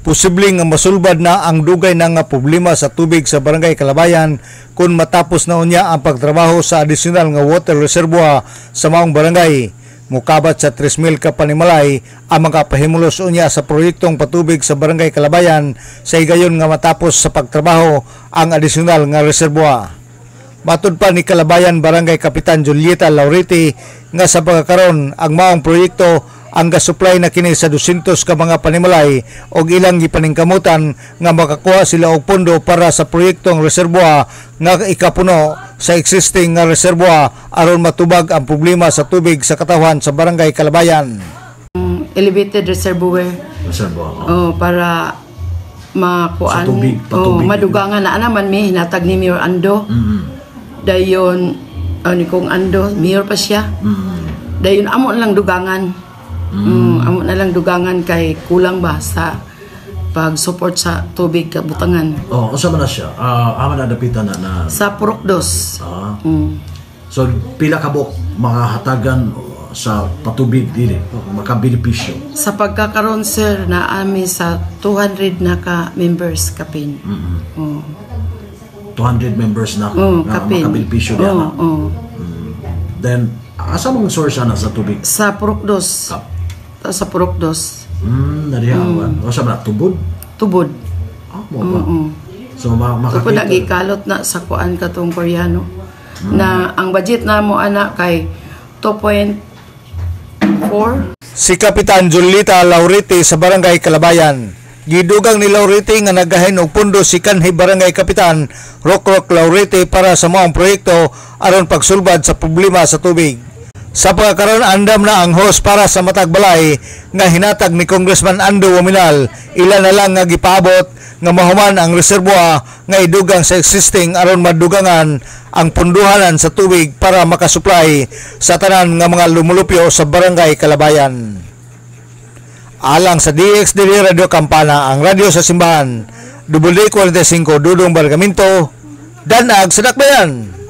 Posibleng nga masulbad na ang dugay na nga problema sa tubig sa Barangay Kalabayan kung matapos na unya ang pagtrabaho sa adisyonal nga water reservoir sa maong barangay. Mukabat sa 3,000 ka panimalay ang mga pahimulos unya sa proyektong patubig sa Barangay Kalabayan sa higayon nga matapos sa pagtrabaho ang adisyonal nga reservoir. Matud pa ni Kalabayan Barangay Kapitan Julieta Lauriti nga sa pagkakaroon ang maong proyekto ang gas-supply na kini sa 200 ka mga panimalay og ilang gipaningkamutan nga makakuha sila og pondo para sa proyektong reservoir nga ikapuno sa existing nga reservoir aron matubag ang problema sa tubig sa katawhan sa Barangay Kalabayan. Elevated reservoir. Para makuan madugangan na naman mi hinatag ni Mayor Ando. Dayon ni kong Ando, Mayor pa siya. Dayon amo lang dugangan. Amo na lang dugangan kay kulang ba sa pag-support sa tubig kabutangan. Usa man na siya? Aman na dapitan na sa Purokdos. So pila ka bok makahatagan sa patubig dili makabenepisyo? Sa pagkakaroon sir na ami sa 200 na ka members kapin. 200 members na makabenepisyo diyan. Then asa mong source na sa tubig? Sa Purokdos. Sa Purokdos. Narihawan. O sa mga tubod? Tubod. So makakita. Tubod nagikalot na sa kuan katong Koreano. Na ang budget na mo anak kay 2.4. Si Kapitan Julieta Lauriti sa Barangay Kalabayan. Gidugang ni Lauriti nga nagahin og pundo si kanhi Barangay Kapitan Rock Lauriti para sa maong proyekto aron pagsulbad sa problema sa tubig. Sa pagkakaroon andam na ang host para sa matag balay nga hinatag ni Congressman Ando Waminal, ilan na lang nga gipaabot nga mahuman ang reservoir nga idugang sa existing aron madugangan ang punduhanan sa tubig para makasupply sa tanan nga mga lumulupyo sa Barangay Kalabayan. Alang sa DXDD Radio Kampana, ang radyo sa simbahan, WD45 Dudong Bargamento, Danag sa Dakbayan.